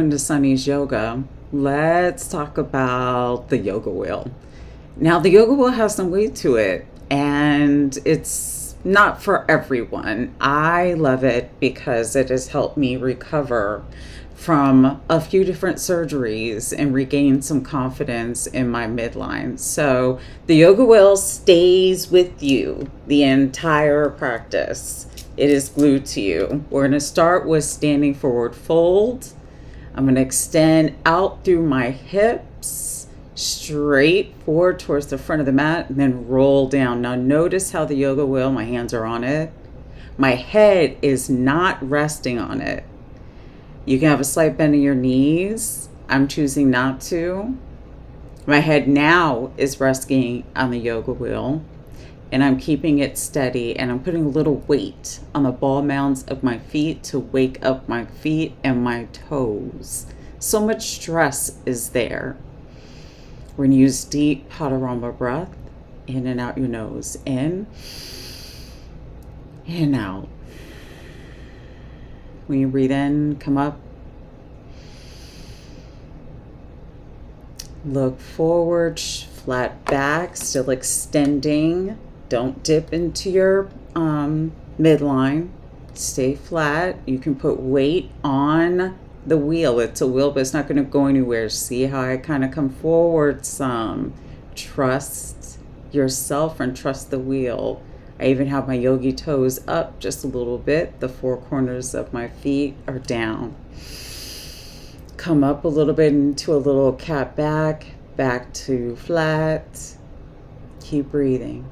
welcome to Sunny's Yoga. Let's talk about the yoga wheel. Now, the yoga wheel has some weight to it, and it's not for everyone. I love it because it has helped me recover from a few different surgeries and regain some confidence in my midline. So, the yoga wheel stays with you the entire practice. It is glued to you. We're going to start with standing forward fold. I'm going to extend out through my hips, straight forward towards the front of the mat, and then roll down. Now notice how the yoga wheel, my hands are on it. My head is not resting on it. You can have a slight bend in your knees. I'm choosing not to. My head now is resting on the yoga wheel, and I'm keeping it steady, and I'm putting a little weight on the ball mounds of my feet to wake up my feet and my toes. So much stress is there. We're going to use deep Chaturanga breath, in and out your nose. In and out. When you breathe in, come up. Look forward, flat back, still extending. Don't dip into your midline. Stay flat. You can put weight on the wheel. It's a wheel, but it's not going to go anywhere. See how I kind of come forward some. Trust yourself and trust the wheel. I even have my yogi toes up just a little bit. The four corners of my feet are down. Come up a little bit into a little cat back to flat. Keep breathing.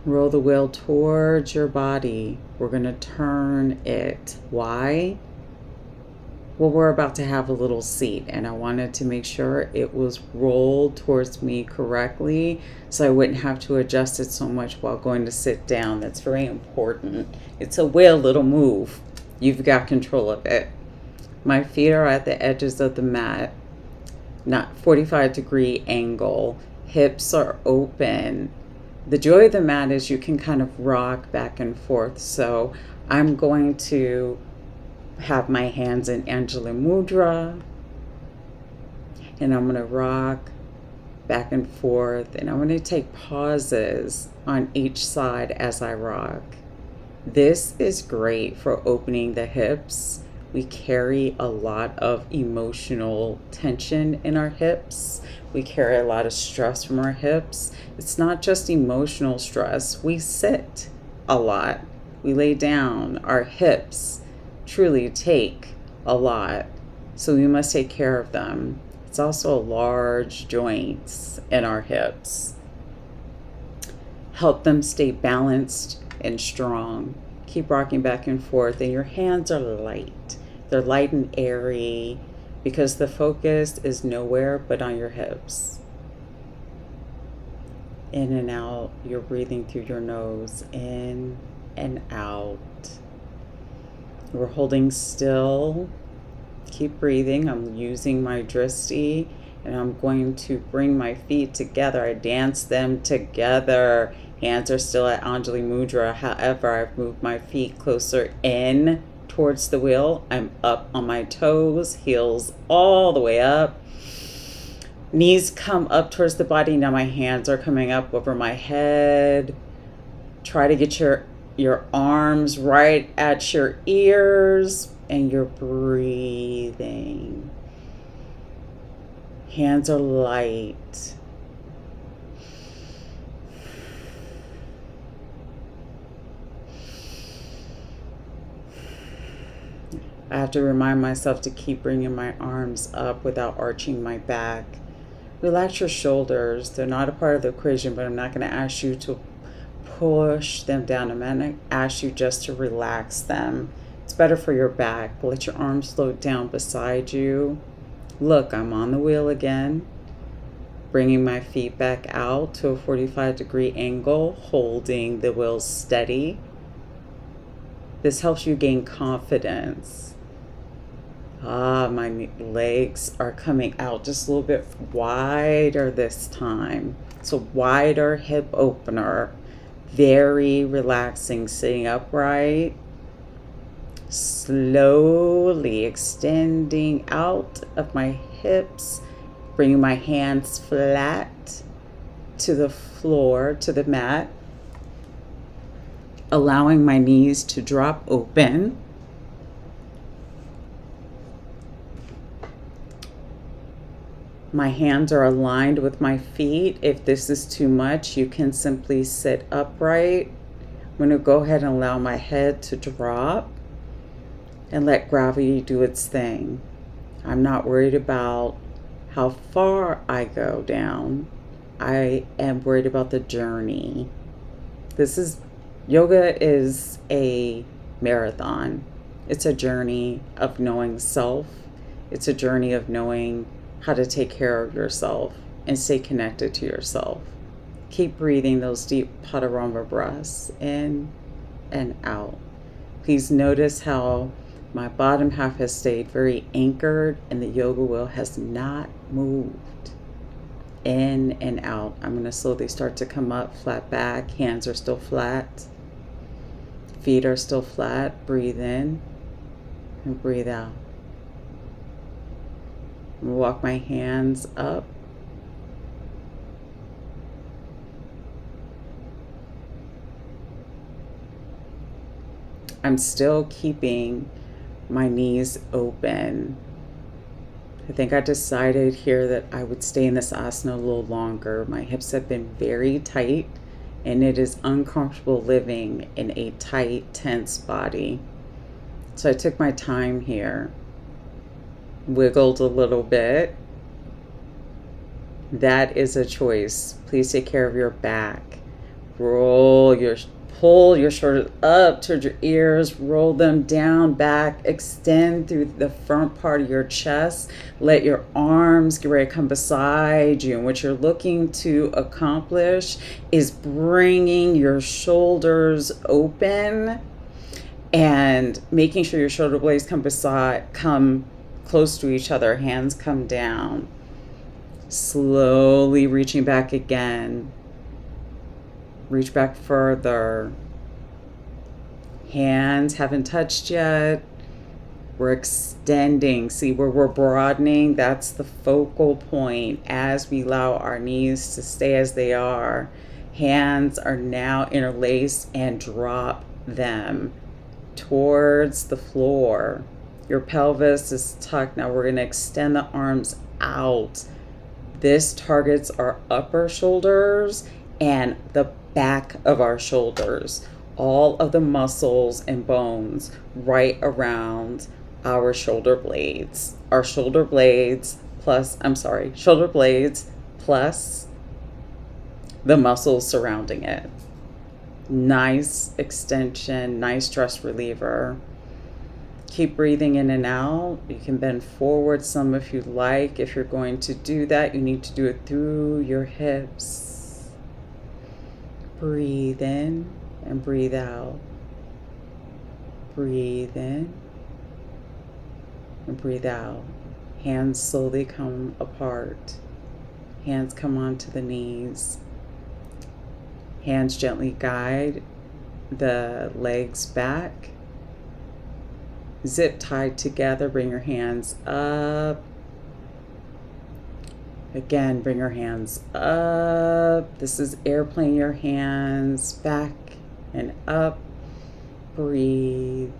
Roll the wheel towards your body. We're going to turn it. Why? Well, we're about to have a little seat, and I wanted to make sure it was rolled towards me correctly so I wouldn't have to adjust it so much while going to sit down. That's very important. It's a wheel, it'll move. You've got control of it. My feet are at the edges of the mat, not 45-degree angle. Hips are open. The joy of the mat is you can kind of rock back and forth. So I'm going to have my hands in Anjali Mudra, and I'm going to rock back and forth, and I'm going to take pauses on each side as I rock. This is great for opening the hips. We carry a lot of emotional tension in our hips. We carry a lot of stress from our hips. It's not just emotional stress. We sit a lot. We lay down. Our hips truly take a lot. So we must take care of them. It's also large joints in our hips. Help them stay balanced and strong. Keep rocking back and forth, and your hands are light. They're light and airy because the focus is nowhere but on your hips. In and out, you're breathing through your nose, in and out. We're holding still. Keep breathing. I'm using my drishti, and I'm going to bring my feet together. I dance them together. Hands are still at Anjali Mudra. However, I've moved my feet closer in towards the wheel. I'm up on my toes, heels all the way up. Knees come up towards the body. Now my hands are coming up over my head. Try to get your arms right at your ears, and you're breathing. Hands are light. I have to remind myself to keep bringing my arms up without arching my back. Relax your shoulders. They're not a part of the equation, but I'm not going to ask you to push them down. I'm going to ask you just to relax them. It's better for your back. Let your arms float down beside you. Look, I'm on the wheel again. Bringing my feet back out to a 45-degree angle, holding the wheel steady. This helps you gain confidence. My legs are coming out just a little bit wider this time. It's a wider hip opener. Very relaxing, sitting upright, slowly extending out of my hips, bringing my hands flat to the floor, to the mat, allowing my knees to drop open. My hands are aligned with my feet. If this is too much, you can simply sit upright. I'm going to go ahead and allow my head to drop and let gravity do its thing. I'm not worried about how far I go down. I am worried about the journey. Yoga is a marathon. It's a journey of knowing self. It's a journey of knowing how to take care of yourself and stay connected to yourself. Keep breathing those deep panorama breaths in and out. Please notice how my bottom half has stayed very anchored and the yoga wheel has not moved. In and out. I'm going to slowly start to come up, flat back. Hands are still flat. Feet are still flat. Breathe in and breathe out. I'm going to walk my hands up. I'm still keeping my knees open. I think I decided here that I would stay in this asana a little longer. My hips have been very tight, and it is uncomfortable living in a tight, tense body. So I took my time here. Wiggled a little bit. That is a choice. Please take care of your back. Pull your shoulders up towards your ears, roll them down, back, extend through the front part of your chest. Let your arms get ready to come beside you. And what you're looking to accomplish is bringing your shoulders open and making sure your shoulder blades come close to each other, hands come down. Slowly reaching back again. Reach back further. Hands haven't touched yet. We're extending. See where we're broadening? That's the focal point as we allow our knees to stay as they are. Hands are now interlaced and drop them towards the floor. Your pelvis is tucked. Now we're going to extend the arms out. This targets our upper shoulders and the back of our shoulders. All of the muscles and bones right around our shoulder blades. Our shoulder blades plus the muscles surrounding it. Nice extension, nice stress reliever. Keep breathing in and out. You can bend forward some if you like. If you're going to do that, you need to do it through your hips. Breathe in and breathe out. Breathe in and breathe out. Hands slowly come apart. Hands come onto the knees. Hands gently guide the legs back. Zip tied together, bring your hands up. Again, bring your hands up. This is airplane your hands back and up. Breathe.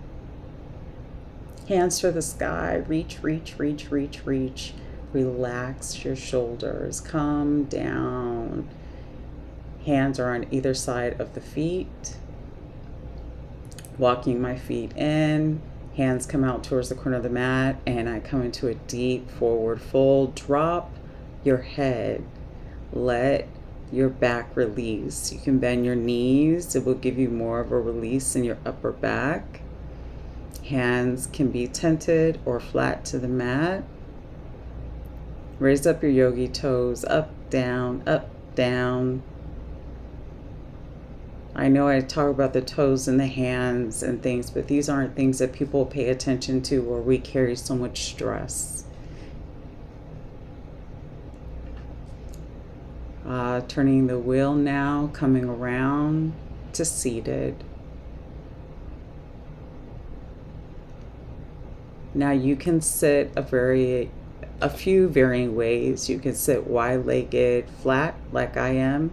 Hands to the sky. Reach, reach, reach, reach, reach. Relax your shoulders. Come down. Hands are on either side of the feet. Walking my feet in. Hands come out towards the corner of the mat, and I come into a deep forward fold. Drop your head. Let your back release. You can bend your knees. It will give you more of a release in your upper back. Hands can be tented or flat to the mat. Raise up your yogi toes. Up, down, up, down. I know I talk about the toes and the hands and things, but these aren't things that people pay attention to or we carry so much stress. Turning the wheel now, coming around. to seated. Now you can sit a few varying ways. You can sit wide-legged flat like I am.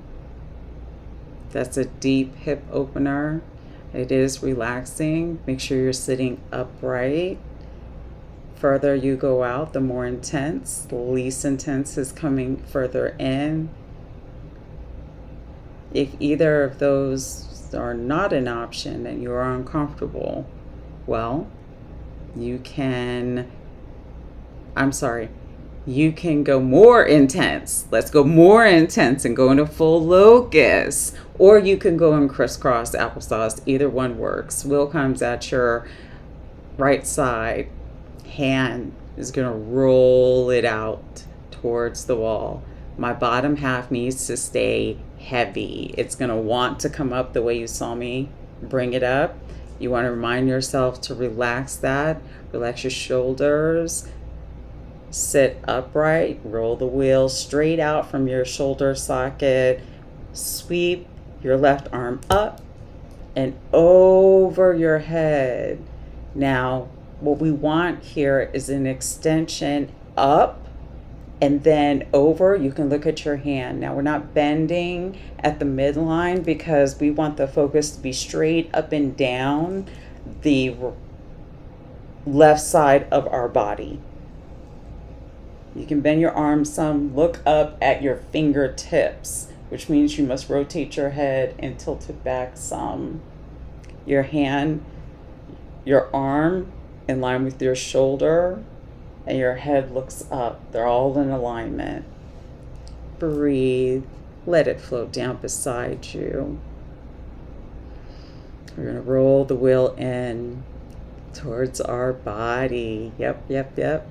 That's a deep hip opener. It is relaxing. Make sure you're sitting upright. Further you go out, the more intense. The least intense is coming further in. If either of those are not an option and you are uncomfortable, well, you can go more intense. Let's go more intense and go into full locust. Or you can go in crisscross applesauce. Either one works. Wheel comes at your right side. Hand is going to roll it out towards the wall. My bottom half needs to stay heavy. It's going to want to come up the way you saw me bring it up. You want to remind yourself to relax that. Relax your shoulders. Sit upright. Roll the wheel straight out from your shoulder socket. Sweep your left arm up and over your head. Now, what we want here is an extension up and then over. You can look at your hand. Now, we're not bending at the midline because we want the focus to be straight up and down the left side of our body. You can bend your arms some, look up at your fingertips, which means you must rotate your head and tilt it back some. Your hand, your arm in line with your shoulder, and your head looks up. They're all in alignment. Breathe. Let it float down beside you. We're going to roll the wheel in towards our body. Yep.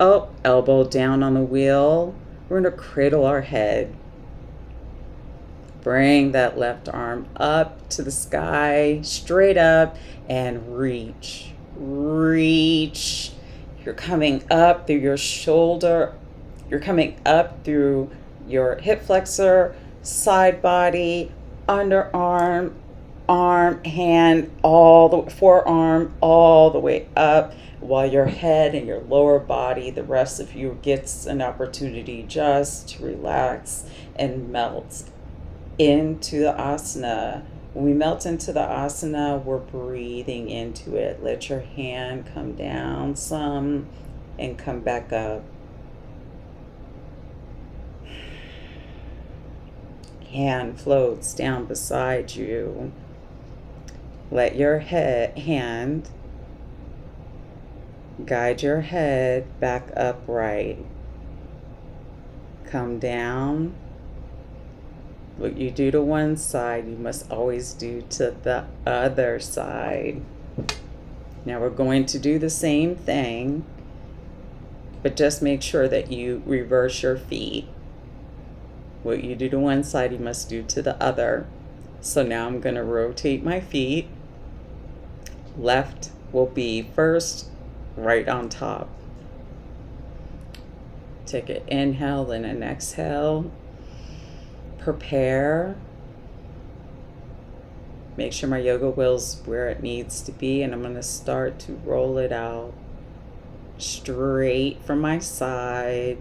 Oh, elbow down on the wheel. We're going to cradle our head. Bring that left arm up to the sky, straight up, and reach. You're coming up through your shoulder. You're coming up through your hip flexor, side body, underarm, arm, hand, forearm, all the way up, while your head and your lower body, the rest of you, gets an opportunity just to relax and melt into the asana. When we melt into the asana, we're breathing into it. Let your hand come down some and come back up. Hand floats down beside you. Let your hand guide your head back upright. Come down. What you do to one side, you must always do to the other side. Now we're going to do the same thing, but just make sure that you reverse your feet. What you do to one side, you must do to the other. So now I'm going to rotate my feet. Left will be first, right on top. Take an inhale and an exhale. Prepare. Make sure my yoga wheel's where it needs to be, and I'm going to start to roll it out straight from my side,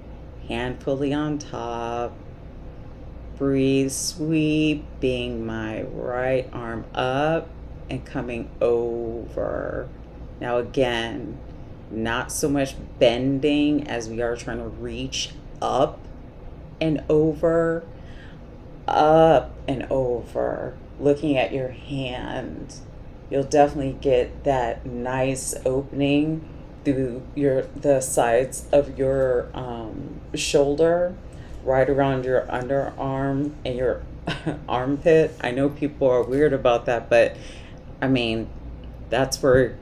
hand fully on top. Breathe, sweeping my right arm up and coming over. Now again, not so much bending as we are trying to reach up and over. Up and over, looking at your hand. You'll definitely get that nice opening through the sides of your shoulder, right around your underarm and your armpit. I know people are weird about that, but I mean, that's where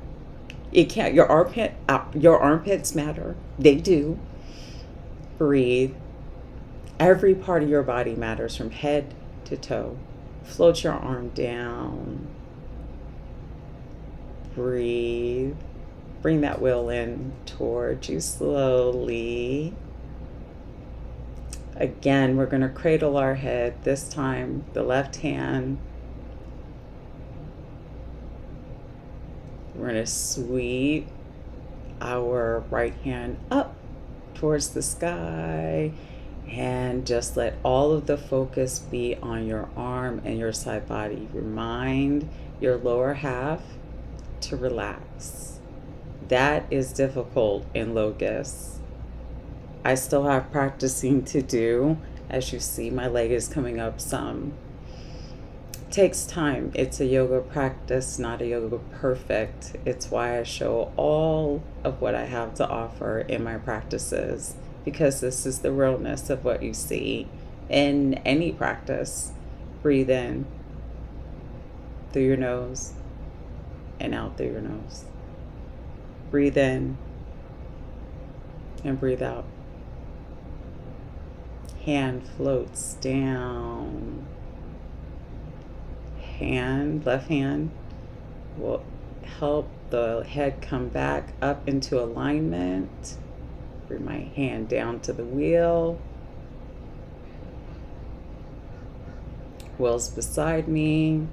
it can't. Your armpits matter. They do. Breathe. Every part of your body matters from head to toe. Float your arm down. Breathe. Bring that wheel in towards you slowly. Again, we're going to cradle our head. This time, the left hand We're going to sweep our right hand up towards the sky and just let all of the focus be on your arm and your side body. Remind your lower half to relax. That is difficult in locust. I still have practicing to do. As you see, my leg is coming up some. It takes time. It's a yoga practice, not a yoga perfect. It's why I show all of what I have to offer in my practices, because this is the realness of what you see in any practice. Breathe in through your nose and out through your nose. Breathe in and breathe out. Hand floats down. Left hand will help the head come back up into alignment. Bring my hand down to the wheel. Wheel's beside me.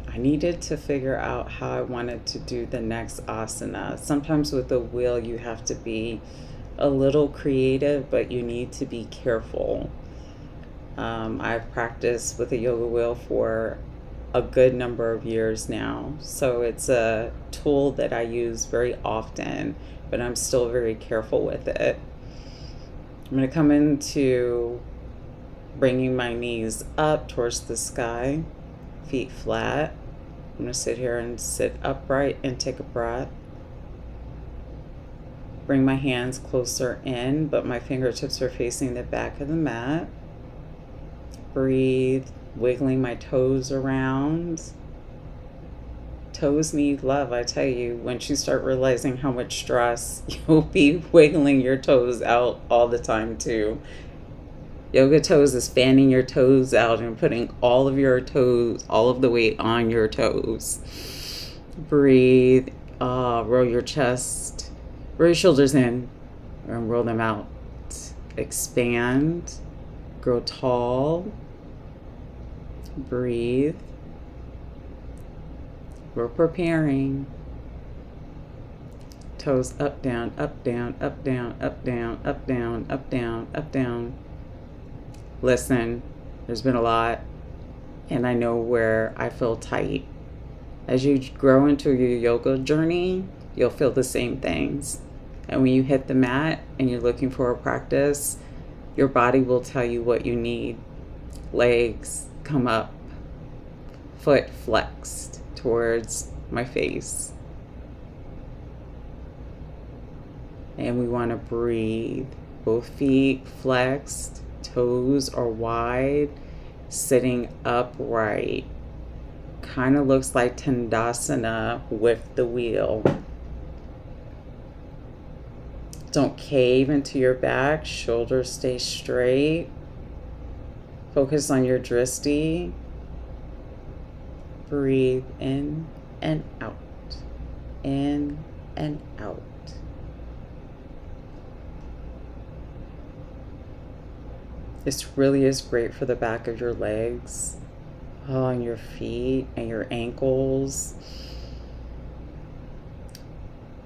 I needed to figure out how I wanted to do the next asana. Sometimes with the wheel you have to be a little creative, but you need to be careful. I've practiced with a yoga wheel for a good number of years now, so it's a tool that I use very often, but I'm still very careful with it. I'm going to come into bringing my knees up towards the sky, feet flat. I'm going to sit here and sit upright and take a breath. Bring my hands closer in, but my fingertips are facing the back of the mat. Breathe, wiggling my toes around. Toes need love, I tell you. Once you start realizing how much stress, you'll be wiggling your toes out all the time too. Yoga toes is fanning your toes out and putting all of your toes, all of the weight on your toes. Breathe, roll your chest, roll your shoulders in and roll them out. Expand. Grow tall. Breathe. We're preparing. Toes up, down, up, down, up, down, up, down, up, down, up, down, up, down. Listen, there's been a lot, and I know where I feel tight. As you grow into your yoga journey, you'll feel the same things. And when you hit the mat and you're looking for a practice, your body will tell you what you need. Legs come up, foot flexed towards my face. And we want to breathe. Both feet flexed, toes are wide, sitting upright. Kind of looks like Tandasana with the wheel. Don't cave into your back. Shoulders stay straight. Focus on your drishti. Breathe in and out. In and out. This really is great for the back of your legs, on your feet and your ankles.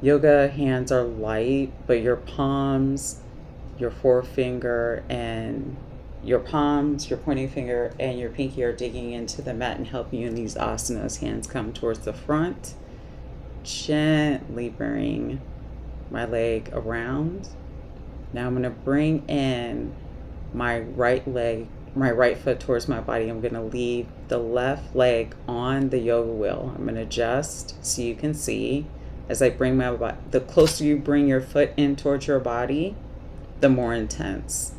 Yoga hands are light, but your palms, your forefinger, and your palms, your pointing finger, and your pinky are digging into the mat and helping you in these asanas. Hands come towards the front. Gently bring my leg around. Now I'm going to bring in my right leg, my right foot towards my body. I'm going to leave the left leg on the yoga wheel. I'm going to adjust so you can see. As I bring my body, the closer you bring your foot in towards your body, the more intense.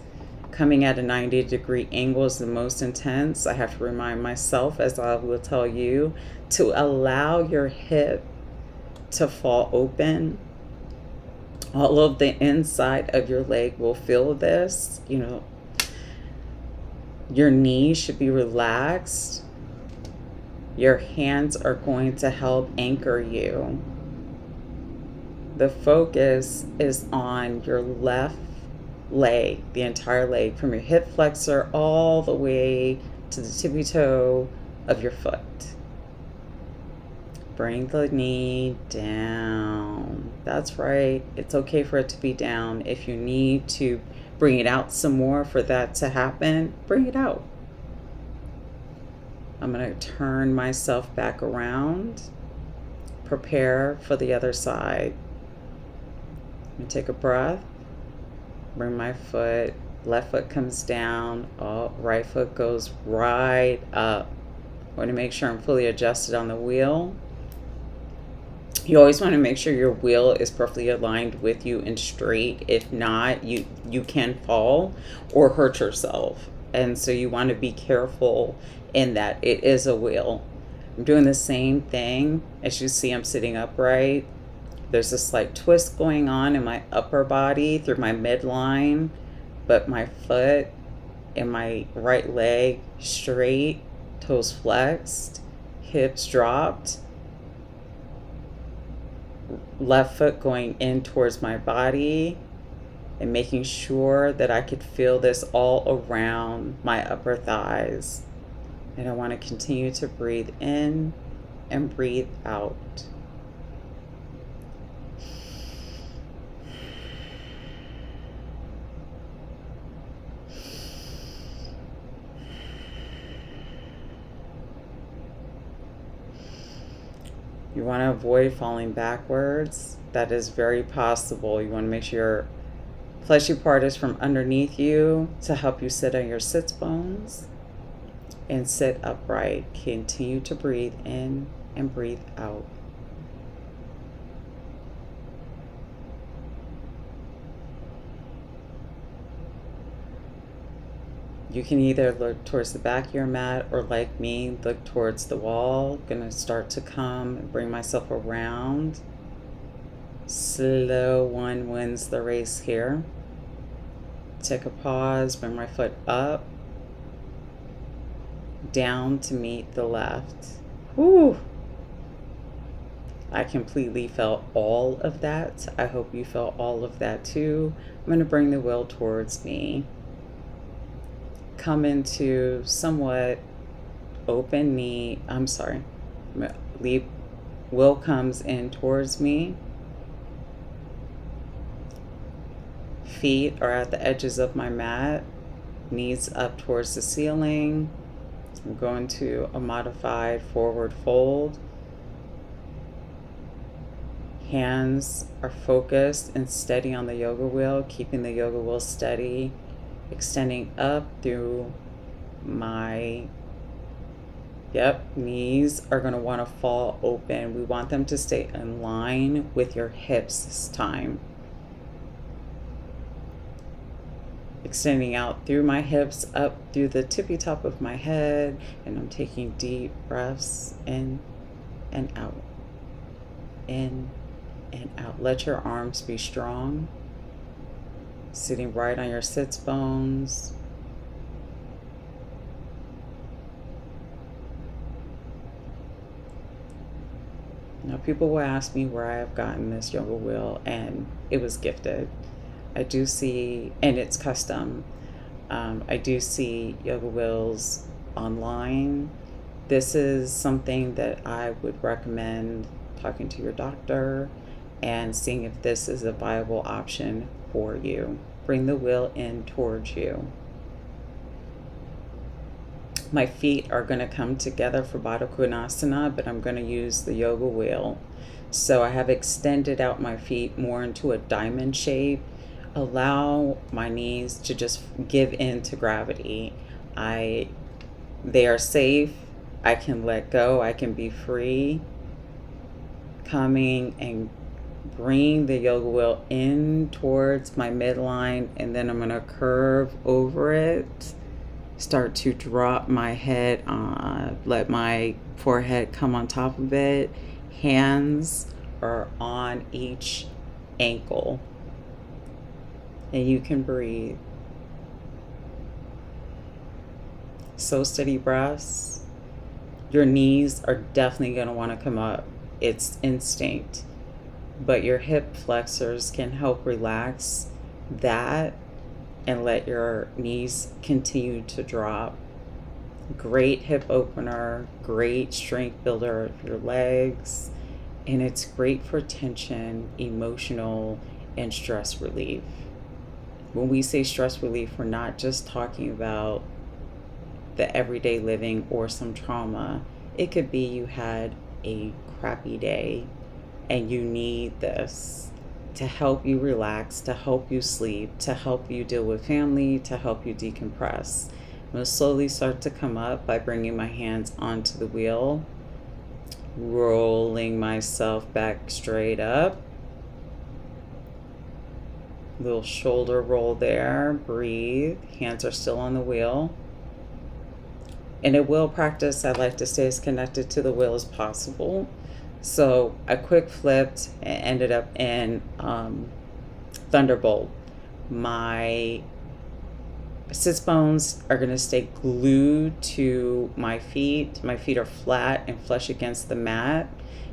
Coming at a 90-degree angle is the most intense. I have to remind myself, as I will tell you, to allow your hip to fall open. All of the inside of your leg will feel this. You know, your knees should be relaxed. Your hands are going to help anchor you. The focus is on your left leg, the entire leg, from your hip flexor all the way to the tippy toe of your foot. Bring the knee down. That's right. It's okay for it to be down. If you need to bring it out some more for that to happen, bring it out. I'm going to turn myself back around. Prepare for the other side. I'm going to take a breath. Bring my foot. Left foot comes down. Oh, right foot goes right up. I want to make sure I'm fully adjusted on the wheel. You always want to make sure your wheel is perfectly aligned with you and straight. If not, you can fall or hurt yourself. And so you want to be careful in that it is a wheel. I'm doing the same thing. As you see, I'm sitting upright. There's a slight twist going on in my upper body through my midline, but my foot and my right leg straight, toes flexed, hips dropped. Left foot going in towards my body and making sure that I could feel this all around my upper thighs. And I want to continue to breathe in and breathe out. You want to avoid falling backwards. That is very possible. You want to make sure your fleshy part is from underneath you to help you sit on your sits bones and sit upright. Continue to breathe in and breathe out. You can either look towards the back of your mat or, like me, look towards the wall. I'm gonna start to come and bring myself around. Slow one wins the race here. Take a pause, bring my foot up, down to meet the left. Whew. I completely felt all of that. I hope you felt all of that too. I'm gonna bring the wheel towards me. Come into somewhat open knee. Will comes in towards me. Feet are at the edges of my mat. Knees up towards the ceiling. I'm going to a modified forward fold. Hands are focused and steady on the yoga wheel, keeping the yoga wheel steady. Extending up through my, knees are going to want to fall open. We want them to stay in line with your hips this time. Extending out through my hips, up through the tippy top of my head, and I'm taking deep breaths in and out. In and out. Let your arms be strong. Sitting right on your sits bones. Now people will ask me where I have gotten this yoga wheel, and it was gifted. I do see, and it's custom. I do see yoga wheels online. This is something that I would recommend talking to your doctor and seeing if this is a viable option for you. Bring the wheel in towards you. My feet are going to come together for Baddha Konasana, but I'm going to use the yoga wheel. So I have extended out my feet more into a diamond shape. Allow my knees to just give in to gravity. They are safe. I can let go. I can be free. Coming and bring the yoga wheel in towards my midline, and then I'm going to curve over it. Start to drop my head on, let my forehead come on top of it. Hands are on each ankle. And you can breathe. So steady breaths. Your knees are definitely going to want to come up. It's instinct. But your hip flexors can help relax that and let your knees continue to drop. Great hip opener, great strength builder of your legs, and it's great for tension, emotional, and stress relief. When we say stress relief, we're not just talking about the everyday living or some trauma. It could be you had a crappy day and you need this to help you relax, to help you sleep, to help you deal with family, to help you decompress. I'm going to slowly start to come up by bringing my hands onto the wheel, rolling myself back straight up. Little shoulder roll there. Breathe. Hands are still on the wheel. In a wheel practice, I like to stay as connected to the wheel as possible. So I quick flipped and ended up in Thunderbolt. My sits bones are going to stay glued to my feet. My feet are flat and flush against the mat.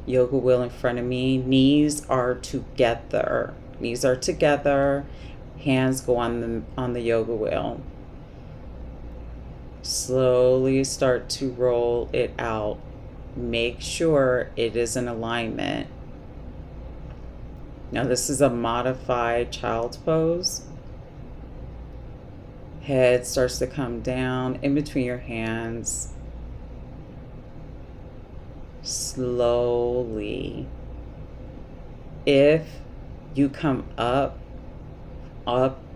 Yoga wheel in front of me. Knees are together. Knees are together. Hands go on the yoga wheel. Slowly start to roll it out. Make sure it is in alignment. Now this is a modified child's pose. Head starts to come down in between your hands. Slowly. If you come up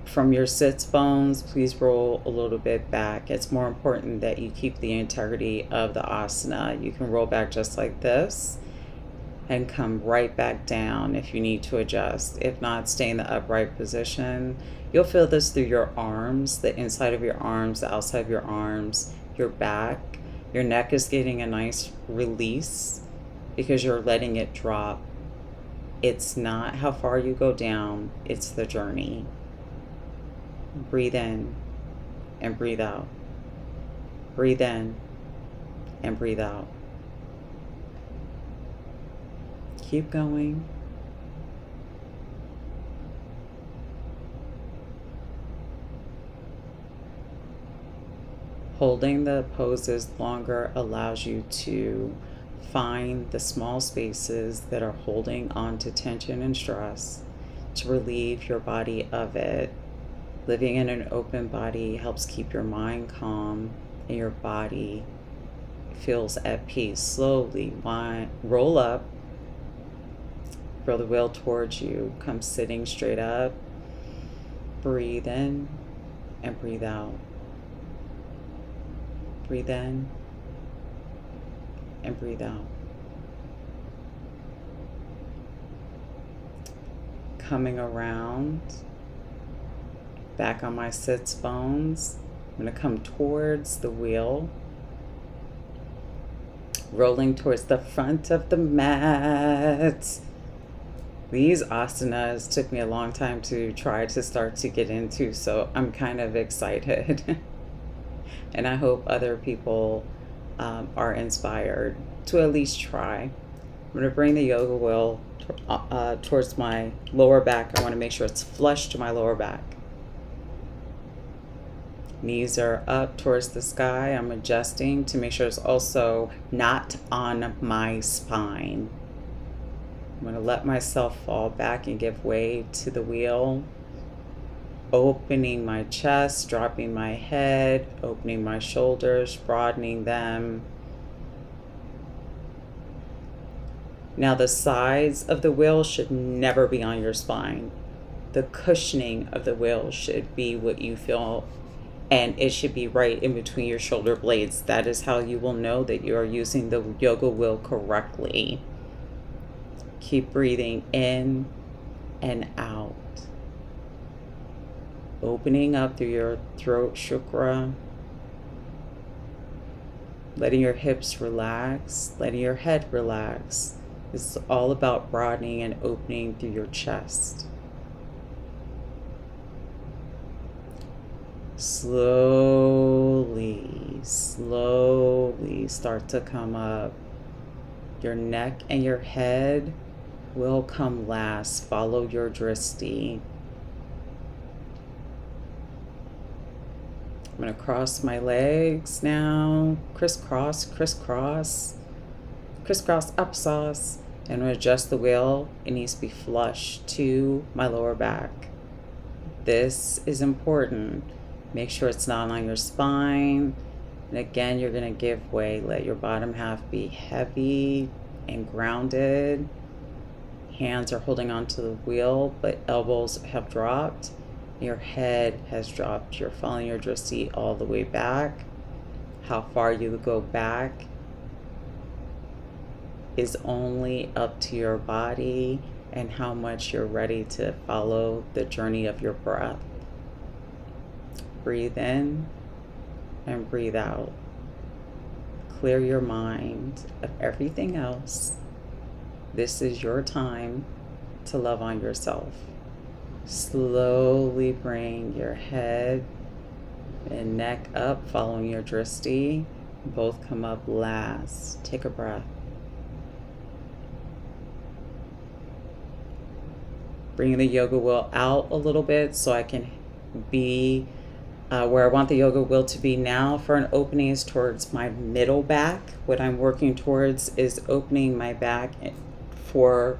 from your sits bones, please roll a little bit back. It's more important that you keep the integrity of the asana. You can roll back just like this and come right back down if you need to adjust. If not, stay in the upright position. You'll feel this through your arms, the inside of your arms, the outside of your arms, your back. Your neck is getting a nice release because you're letting it drop. It's not how far you go down, it's the journey. Breathe in and breathe out. Breathe in and breathe out. Keep going. Holding the poses longer allows you to find the small spaces that are holding on to tension and stress, to relieve your body of it. Living in an open body helps keep your mind calm and your body feels at peace. Slowly roll up, roll the wheel towards you, come sitting straight up, breathe in and breathe out. Breathe in and breathe out. Coming around, back on my sits bones. I'm going to come towards the wheel, rolling towards the front of the mat. These asanas took me a long time to try to start to get into, so I'm kind of excited. And I hope other people are inspired to at least try. I'm going to bring the yoga wheel towards my lower back. I want to make sure it's flush to my lower back. Knees are up towards the sky. I'm adjusting to make sure it's also not on my spine. I'm going to let myself fall back and give way to the wheel. Opening my chest, dropping my head, opening my shoulders, broadening them. Now the sides of the wheel should never be on your spine. The cushioning of the wheel should be what you feel, and it should be right in between your shoulder blades. That is how you will know that you are using the yoga wheel correctly. Keep breathing in and out. Opening up through your throat chakra. Letting your hips relax, letting your head relax. It's all about broadening and opening through your chest. Slowly start to come up. Your neck and your head will come last. Follow your drishti. I'm going to cross my legs now. Crisscross, crisscross, crisscross applesauce. And I'm going to adjust the wheel. It needs to be flush to my lower back. This is important. Make sure it's not on your spine. And again, you're going to give way. Let your bottom half be heavy and grounded. Hands are holding onto the wheel, but elbows have dropped. Your head has dropped. You're following your drishti all the way back. How far you go back is only up to your body and how much you're ready to follow the journey of your breath. Breathe in and breathe out. Clear your mind of everything else. This is your time to love on yourself. Slowly bring your head and neck up, following your drishti. Both come up last. Take a breath. Bring the yoga wheel out a little bit so I can be where I want the yoga wheel to be now. For an opening is towards my middle back. What I'm working towards is opening my back for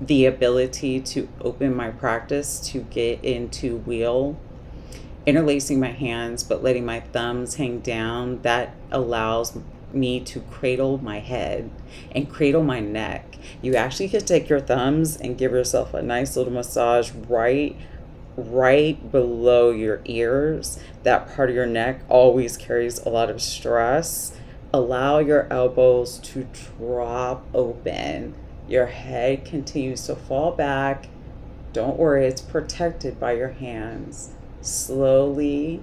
the ability to open my practice to get into wheel. Interlacing my hands but letting my thumbs hang down, that allows me to cradle my head and cradle my neck. You actually could take your thumbs and give yourself a nice little massage right below your ears. That part of your neck always carries a lot of stress. Allow your elbows to drop open. Your head continues to fall back. Don't worry, it's protected by your hands. Slowly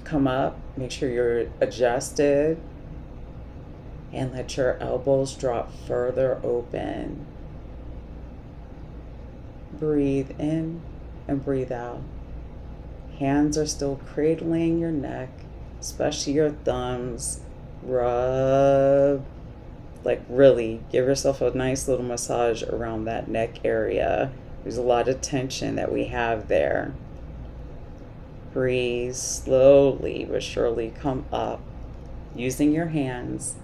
come up. Make sure you're adjusted. And let your elbows drop further open. Breathe in and breathe out. Hands are still cradling your neck, especially your thumbs. Rub, like really give yourself a nice little massage around that neck area. There's a lot of tension that we have there. Breathe slowly but surely come up, using your hands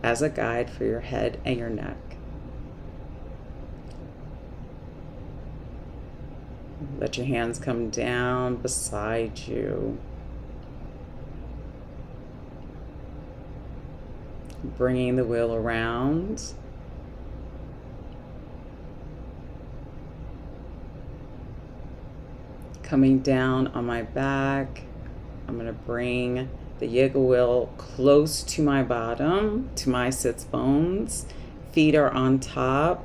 as a guide for your head and your neck. Let your hands come down beside you. Bringing the wheel around. Coming down on my back, I'm going to bring the yoga wheel close to my bottom, to my sits bones. Feet are on top.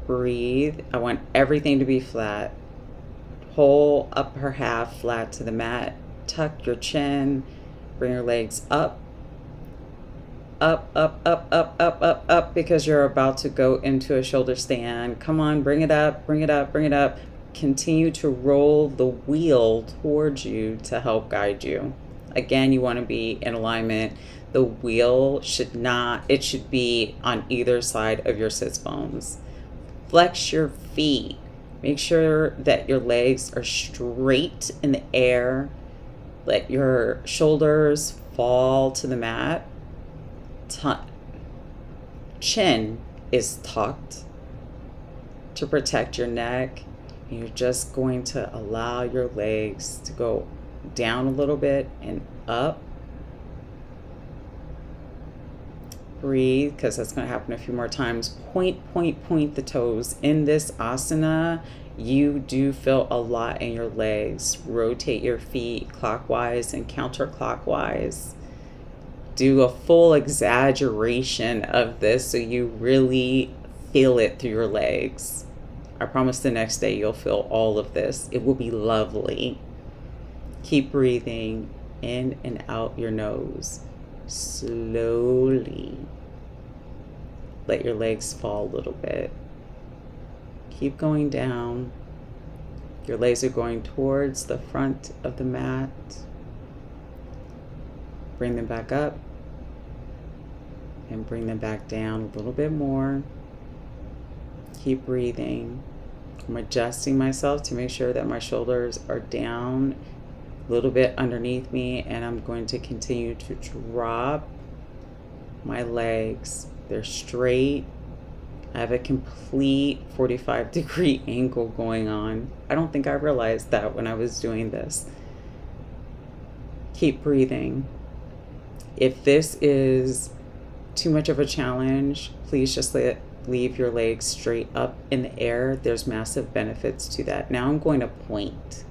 Breathe. I want everything to be flat. Whole upper half flat to the mat. Tuck your chin. Bring your legs up. Up, up, up, up, up, up, up, because you're about to go into a shoulder stand. Come on, bring it up, bring it up, bring it up. Continue to roll the wheel towards you to help guide you. Again, you want to be in alignment. The wheel should be on either side of your sits bones. Flex your feet. Make sure that your legs are straight in the air. Let your shoulders fall to the mat. Chin is tucked to protect your neck. And you're just going to allow your legs to go down a little bit and up. Breathe, because that's going to happen a few more times. Point the toes. In this asana, you do feel a lot in your legs. Rotate your feet clockwise and counterclockwise. Do a full exaggeration of this so you really feel it through your legs. I promise the next day you'll feel all of this. It will be lovely. Keep breathing in and out your nose. Slowly. Let your legs fall a little bit. Keep going down. Your legs are going towards the front of the mat. Bring them back up. And bring them back down a little bit more. Keep breathing. I'm adjusting myself to make sure that my shoulders are down a little bit underneath me, and I'm going to continue to drop my legs. They're straight. I have a complete 45-degree angle going on. I don't think I realized that when I was doing this. Keep breathing. If this is too much of a challenge, please just leave your legs straight up in the air. There's massive benefits to that. Now I'm going to point.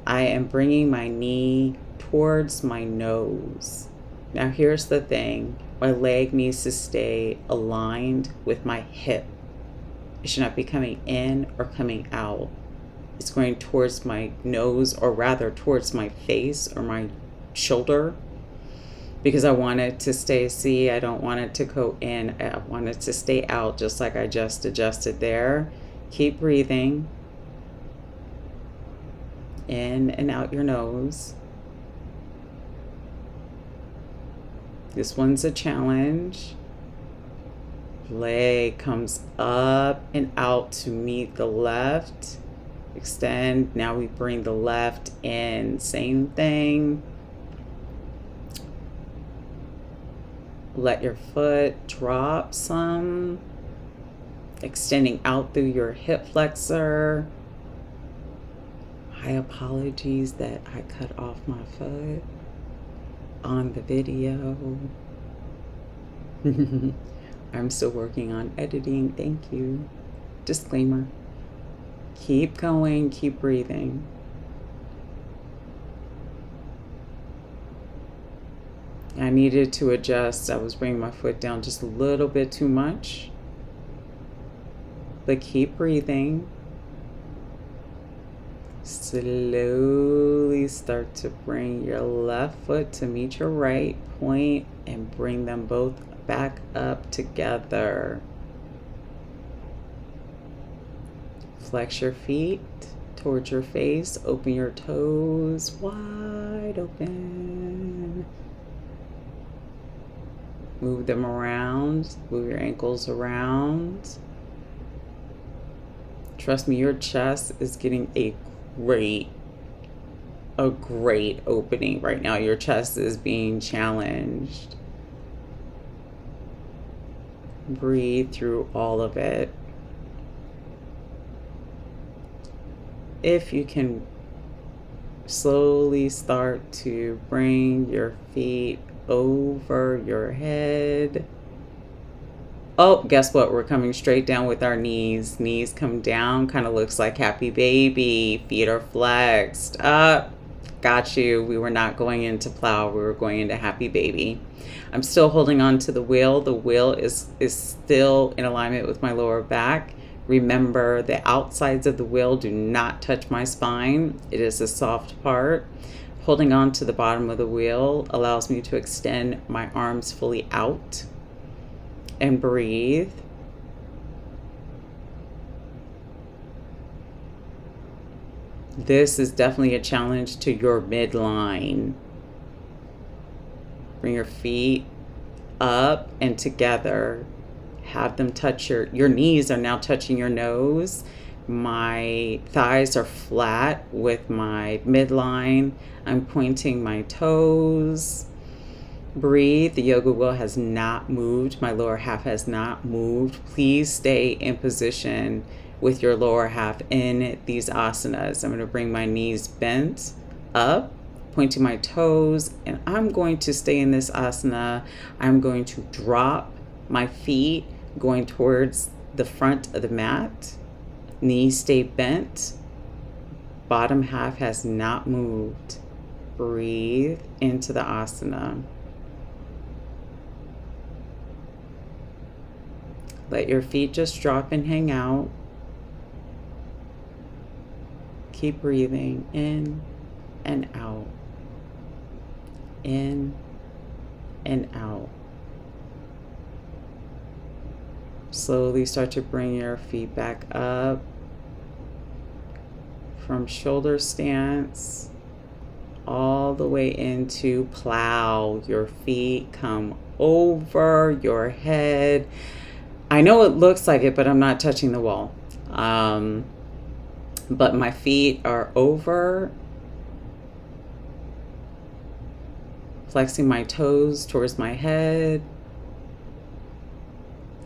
I am bringing my knee towards my nose. Now here's the thing. My leg needs to stay aligned with my hip. It should not be coming in or coming out. It's going towards my nose, or rather towards my face or my shoulder, because I want it to stay, see, I don't want it to go in. I want it to stay out, just like I just adjusted there. Keep breathing. In and out your nose. This one's a challenge. Leg comes up and out to meet the left. Extend. Now we bring the left in. Same thing. Let your foot drop some. Extending out through your hip flexor. My apologies that I cut off my foot on the video. I'm still working on editing. Thank you. Disclaimer. Keep going, keep breathing. I needed to adjust. I was bringing my foot down just a little bit too much. But keep breathing. Slowly start to bring your left foot to meet your right point and bring them both back up together. Flex your feet towards your face. Open your toes wide open. Move them around. Move your ankles around. Trust me, your chest is getting a great opening right now. Your chest is being challenged. Breathe through all of it. If you can slowly start to bring your feet over your head. Oh, guess what? We're coming straight down with our knees. Knees come down, kind of looks like happy baby. Feet are flexed up. Got you. We were not going into plow. We were going into happy baby. I'm still holding on to the wheel. The wheel is still in alignment with my lower back. Remember, the outsides of the wheel do not touch my spine. It is a soft part. Holding on to the bottom of the wheel allows me to extend my arms fully out and breathe. This is definitely a challenge to your midline. Bring your feet up and together. Have them touch your knees are now touching your nose. My thighs are flat with my midline. I'm pointing my toes. Breathe. The yoga wheel has not moved. My lower half has not moved. Please stay in position with your lower half in these asanas. I'm going to bring my knees bent up, pointing my toes, and I'm going to stay in this asana. I'm going to drop my feet going towards the front of the mat. Knees stay bent. Bottom half has not moved. Breathe into the asana. Let your feet just drop and hang out. Keep breathing in and out. In and out. Slowly start to bring your feet back up from shoulder stance all the way into plow. Your feet come over your head. I know it looks like it, but I'm not touching the wall. But my feet are over flexing my toes towards my head.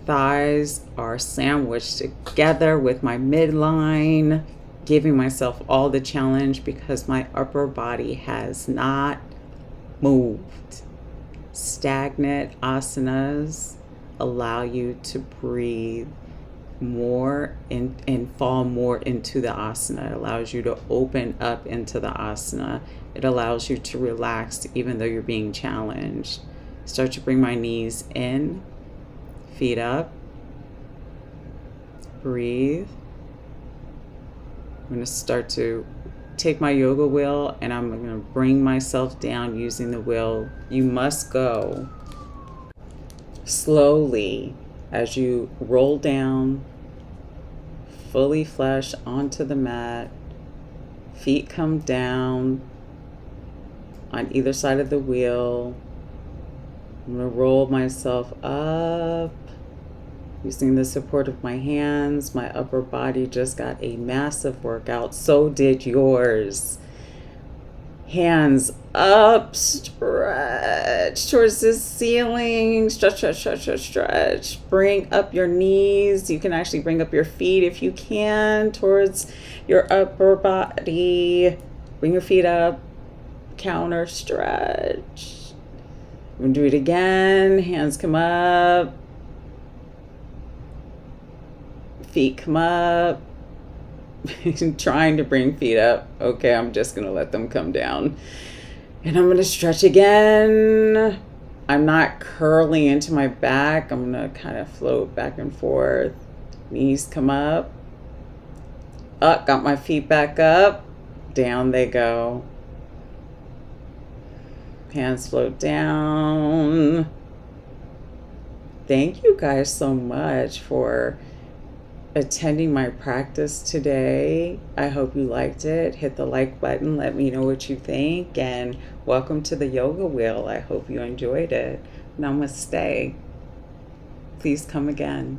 Thighs are sandwiched together with my midline, giving myself all the challenge because my upper body has not moved. Stagnant asanas allow you to breathe more and fall more into the asana. It allows you to open up into the asana. It allows you to relax even though you're being challenged. Start to bring my knees in, feet up, breathe. I'm going to start to take my yoga wheel and I'm going to bring myself down using the wheel. You must go slowly as you roll down, fully flush onto the mat. Feet come down on either side of the wheel. I'm going to roll myself up using the support of my hands. My upper body just got a massive workout. So did yours. Hands up, stretch towards the ceiling. Stretch, stretch, stretch, stretch, stretch. Bring up your knees. You can actually bring up your feet if you can towards your upper body. Bring your feet up. Counter stretch. I'm going to do it again. Hands come up. Feet come up. Trying to bring feet up. Okay, I'm just going to let them come down. And I'm going to stretch again. I'm not curling into my back. I'm going to kind of float back and forth. Knees come up. Up, got my feet back up. Down they go. Hands float down. Thank you guys so much for attending my practice today. I hope you liked it. Hit the like button. Let me know what you think. And welcome to the yoga wheel. I hope you enjoyed it. Namaste. Please come again.